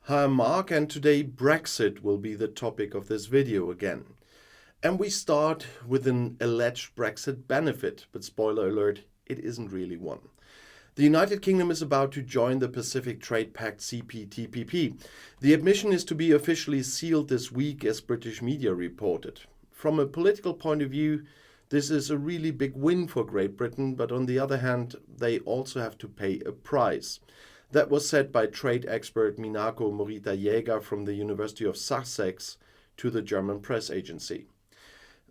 Hi, I'm Mark, and today Brexit will be the topic of this video again. And we start with an alleged Brexit benefit, but spoiler alert, it isn't really one. The United Kingdom is about to join the Pacific Trade Pact CPTPP. The admission is to be officially sealed this week, as British media reported. From a political point of view, this is a really big win for Great Britain, but on the other hand, they also have to pay a price. That was said by trade expert Minako Morita-Jäger from the University of Sussex to the German press agency.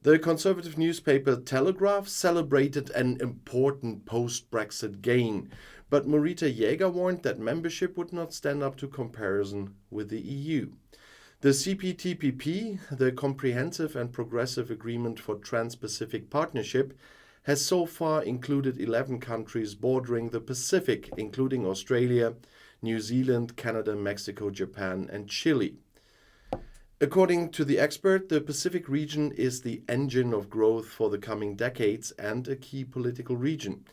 The conservative newspaper Telegraph celebrated an important post-Brexit gain, but Morita-Jäger warned that membership would not stand up to comparison with the EU. The CPTPP, the Comprehensive and Progressive Agreement for Trans-Pacific Partnership, has so far included 11 countries bordering the Pacific, including Australia, New Zealand, Canada, Mexico, Japan, and Chile. According to the expert, the Pacific region is the engine of growth for the coming decades and a key political region.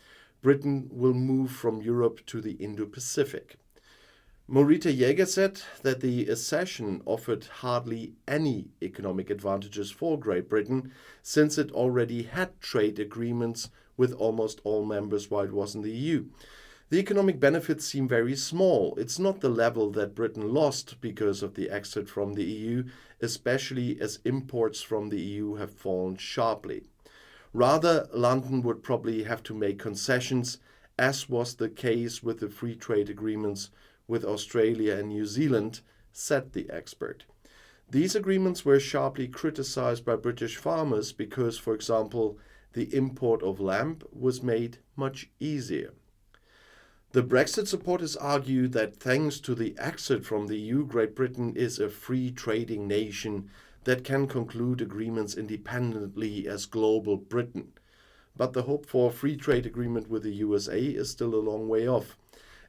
Britain will move from Europe to the Indo-Pacific. Morita-Jäger said that the accession offered hardly any economic advantages for Great Britain, since it already had trade agreements with almost all members while it was in the EU. The economic benefits seem very small. It's not the level that Britain lost because of the exit from the EU, especially as imports from the EU have fallen sharply. Rather, London would probably have to make concessions, as was the case with the free trade agreements with Australia and New Zealand, said the expert. These agreements were sharply criticized by British farmers because, for example, the import of lamb was made much easier. The Brexit supporters argue that thanks to the exit from the EU, Great Britain is a free trading nation that can conclude agreements independently as global Britain. But the hope for a free trade agreement with the USA is still a long way off.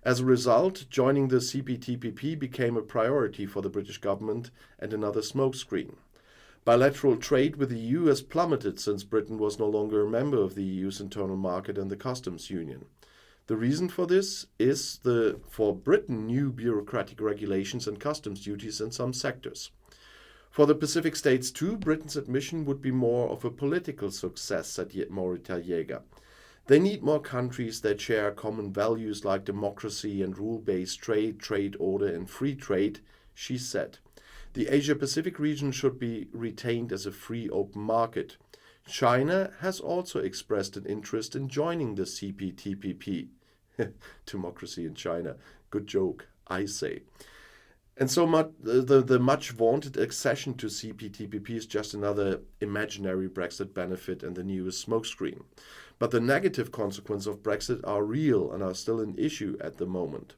As a result, joining the CPTPP became a priority for the British government and another smokescreen. Bilateral trade with the EU has plummeted since Britain was no longer a member of the EU's internal market and the customs union. The reason for this is the, for Britain, new bureaucratic regulations and customs duties in some sectors. For the Pacific states too, Britain's admission would be more of a political success, said Morita-Jäger. They need more countries that share common values like democracy and rule-based trade, trade order and free trade, she said. The Asia-Pacific region should be retained as a free open market. China has also expressed an interest in joining the CPTPP. Democracy in China. Good joke, I say. And so the much vaunted accession to CPTPP is just another imaginary Brexit benefit and the newest smokescreen. But the negative consequences of Brexit are real and are still an issue at the moment.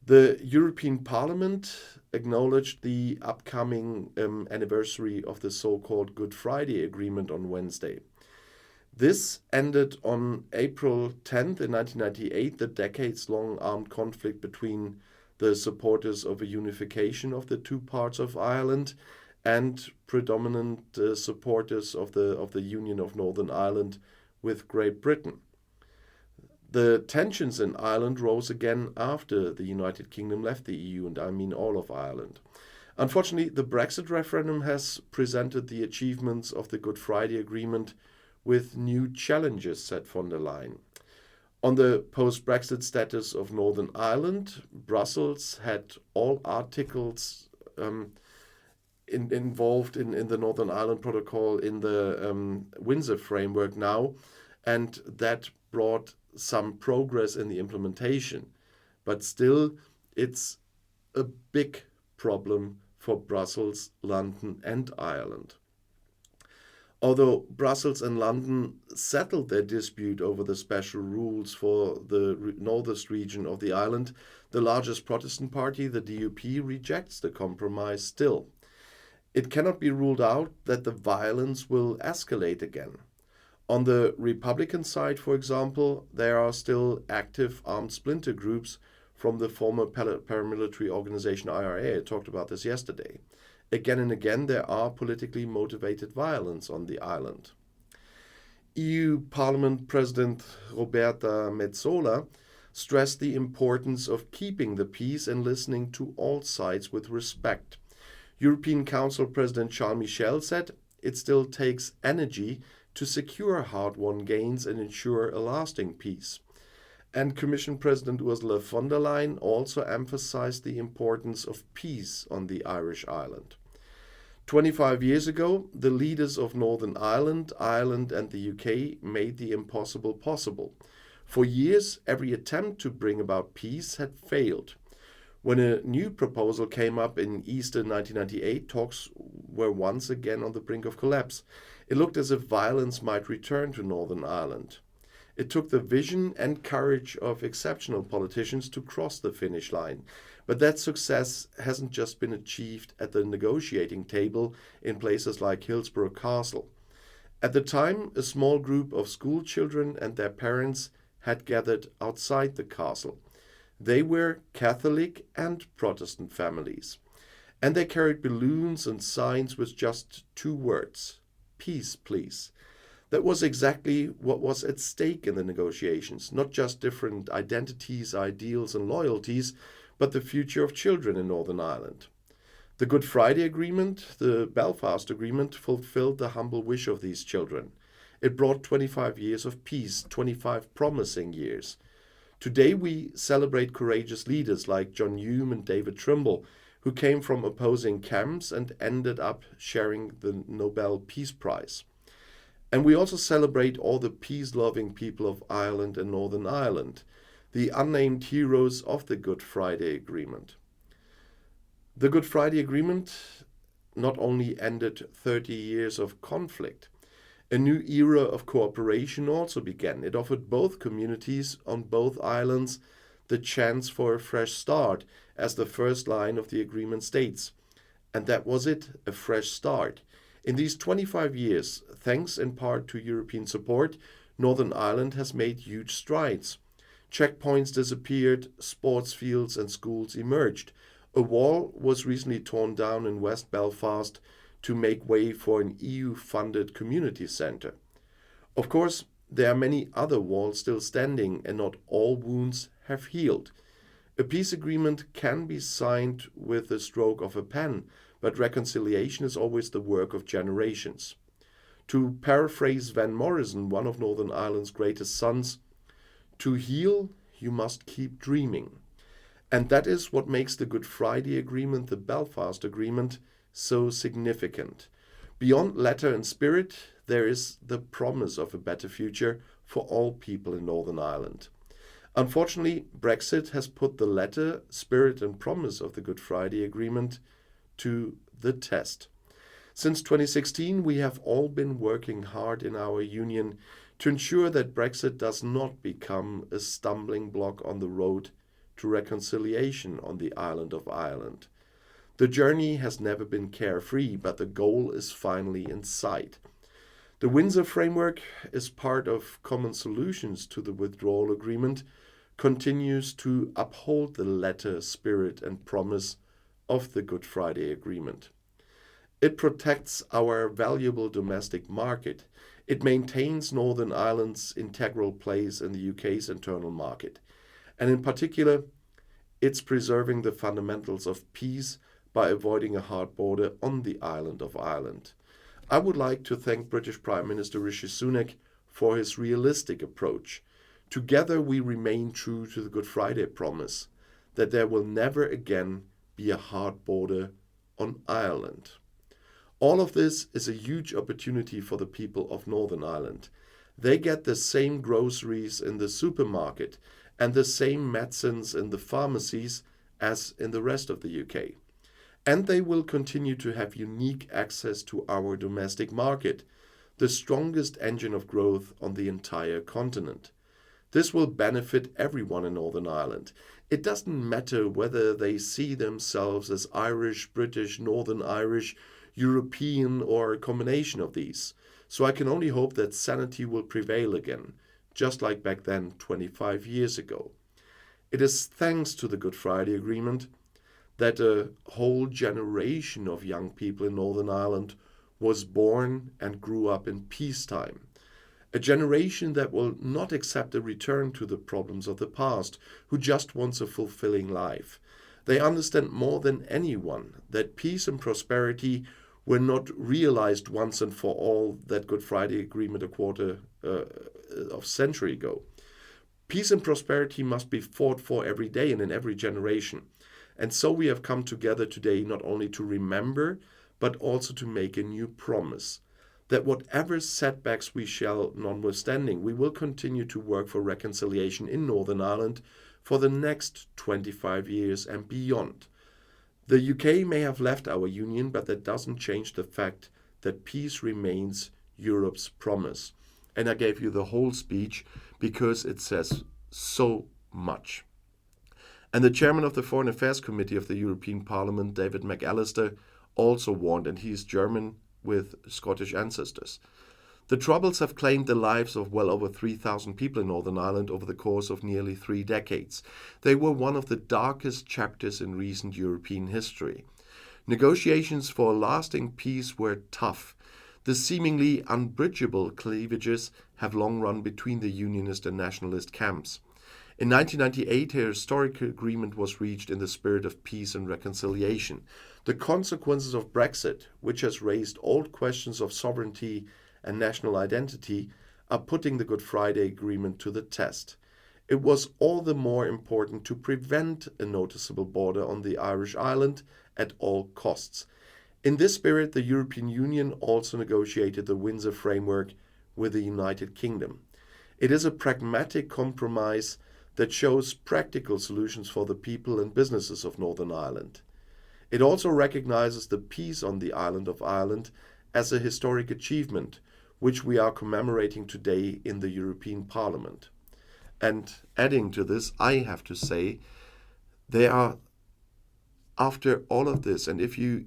The European Parliament acknowledged the upcoming anniversary of the so-called Good Friday Agreement on Wednesday. This ended on April 10th in 1998, the decades-long armed conflict between the supporters of a unification of the two parts of Ireland and predominant supporters of the Union of Northern Ireland with Great Britain. The tensions in Ireland rose again after the United Kingdom left the EU, and I mean all of Ireland. Unfortunately, the Brexit referendum has presented the achievements of the Good Friday Agreement with new challenges, said von der Leyen. On the post-Brexit status of Northern Ireland, Brussels had all articles involved in the Northern Ireland Protocol in the Windsor framework now, and that brought some progress in the implementation. But still, it's a big problem for Brussels, London, and Ireland. Although Brussels and London settled their dispute over the special rules for the northern region of the island, the largest Protestant party, the DUP, rejects the compromise still. It cannot be ruled out that the violence will escalate again. On the Republican side, for example, there are still active armed splinter groups from the former paramilitary organization IRA. I talked about this yesterday. Again and again, there are politically motivated violence on the island. EU Parliament President Roberta Metsola stressed the importance of keeping the peace and listening to all sides with respect. European Council President Charles Michel said, "It still takes energy to secure hard-won gains and ensure a lasting peace." And Commission President Ursula von der Leyen also emphasized the importance of peace on the Irish island. 25 years ago, the leaders of Northern Ireland, Ireland and the UK made the impossible possible. For years, every attempt to bring about peace had failed. When a new proposal came up in Easter 1998, talks were once again on the brink of collapse. It looked as if violence might return to Northern Ireland. It took the vision and courage of exceptional politicians to cross the finish line. But that success hasn't just been achieved at the negotiating table in places like Hillsborough Castle. At the time, a small group of school children and their parents had gathered outside the castle. They were Catholic and Protestant families. And they carried balloons and signs with just two words: "Peace, please." That was exactly what was at stake in the negotiations, not just different identities, ideals and loyalties, but the future of children in Northern Ireland. The Good Friday Agreement, the Belfast Agreement, fulfilled the humble wish of these children. It brought 25 years of peace, 25 promising years. Today we celebrate courageous leaders like John Hume and David Trimble, who came from opposing camps and ended up sharing the Nobel Peace Prize. And we also celebrate all the peace-loving people of Ireland and Northern Ireland, the unnamed heroes of the Good Friday Agreement. The Good Friday Agreement not only ended 30 years of conflict, a new era of cooperation also began. It offered both communities on both islands the chance for a fresh start, as the first line of the agreement states. And that was it, a fresh start. In these 25 years, thanks in part to European support, Northern Ireland has made huge strides. Checkpoints disappeared, sports fields and schools emerged. A wall was recently torn down in West Belfast to make way for an EU-funded community centre. Of course, there are many other walls still standing, and not all wounds have healed. A peace agreement can be signed with the stroke of a pen, but reconciliation is always the work of generations. To paraphrase Van Morrison, one of Northern Ireland's greatest sons, "To heal, you must keep dreaming." And that is what makes the Good Friday Agreement, the Belfast Agreement, so significant. Beyond letter and spirit, there is the promise of a better future for all people in Northern Ireland. Unfortunately, Brexit has put the letter, spirit and promise of the Good Friday Agreement to the test. Since 2016, we have all been working hard in our union to ensure that Brexit does not become a stumbling block on the road to reconciliation on the island of Ireland. The journey has never been carefree, but the goal is finally in sight. The Windsor framework is part of Common Solutions to the Withdrawal Agreement, continues to uphold the letter, spirit and promise of the Good Friday Agreement. It protects our valuable domestic market. It maintains Northern Ireland's integral place in the UK's internal market. And in particular, it's preserving the fundamentals of peace by avoiding a hard border on the island of Ireland. I would like to thank British Prime Minister Rishi Sunak for his realistic approach. Together we remain true to the Good Friday promise that there will never again be a hard border on Ireland. All of this is a huge opportunity for the people of Northern Ireland. They get the same groceries in the supermarket and the same medicines in the pharmacies as in the rest of the UK. And they will continue to have unique access to our domestic market, the strongest engine of growth on the entire continent. This will benefit everyone in Northern Ireland. It doesn't matter whether they see themselves as Irish, British, Northern Irish, European, or a combination of these. So I can only hope that sanity will prevail again, just like back then 25 years ago. It is thanks to the Good Friday Agreement that a whole generation of young people in Northern Ireland was born and grew up in peacetime. A generation that will not accept a return to the problems of the past, who just wants a fulfilling life. They understand more than anyone that peace and prosperity were not realized once and for all, that Good Friday Agreement a quarter of century ago. Peace and prosperity must be fought for every day and in every generation. And so we have come together today not only to remember, but also to make a new promise, that whatever setbacks we shall notwithstanding, we will continue to work for reconciliation in Northern Ireland for the next 25 years and beyond. The UK may have left our union, but that doesn't change the fact that peace remains Europe's promise. And I gave you the whole speech because it says so much. And the chairman of the Foreign Affairs Committee of the European Parliament, David McAllister, also warned, and he is German with Scottish ancestors. The Troubles have claimed the lives of well over 3,000 people in Northern Ireland over the course of nearly 3 decades. They were one of the darkest chapters in recent European history. Negotiations for a lasting peace were tough. The seemingly unbridgeable cleavages have long run between the unionist and nationalist camps. In 1998, a historic agreement was reached in the spirit of peace and reconciliation. The consequences of Brexit, which has raised old questions of sovereignty and national identity, are putting the Good Friday Agreement to the test. It was all the more important to prevent a noticeable border on the Irish island at all costs. In this spirit, the European Union also negotiated the Windsor framework with the United Kingdom. It is a pragmatic compromise that shows practical solutions for the people and businesses of Northern Ireland. It also recognizes the peace on the island of Ireland as a historic achievement, which we are commemorating today in the European Parliament. And adding to this, I have to say, they are, after all of this, and if you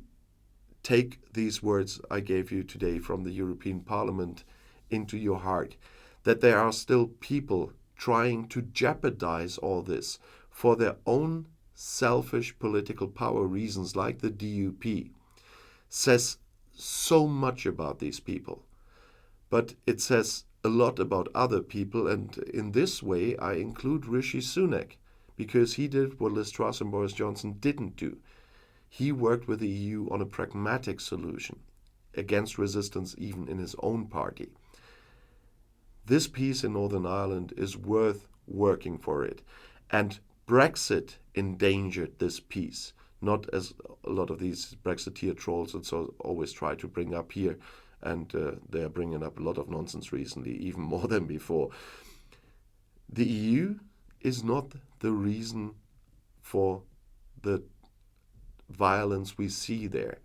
take these words I gave you today from the European Parliament into your heart, that there are still people trying to jeopardize all this for their own selfish political power reasons, like the DUP, says so much about these people. But it says a lot about other people, and in this way I include Rishi Sunak, because he did what Liz Truss and Boris Johnson didn't do. He worked with the EU on a pragmatic solution, against resistance even in his own party. This peace in Northern Ireland is worth working for it, and Brexit endangered this peace, not as a lot of these Brexiteer trolls and so always try to bring up here, and they are bringing up a lot of nonsense recently, even more than before. The EU is not the reason for the violence we see there.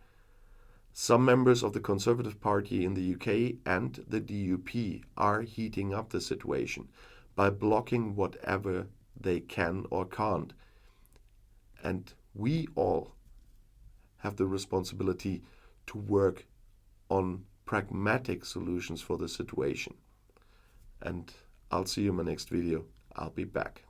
Some members of the Conservative Party in the UK and the DUP are heating up the situation by blocking whatever they can or can't. And we all have the responsibility to work on pragmatic solutions for the situation. And I'll see you in my next video. I'll be back.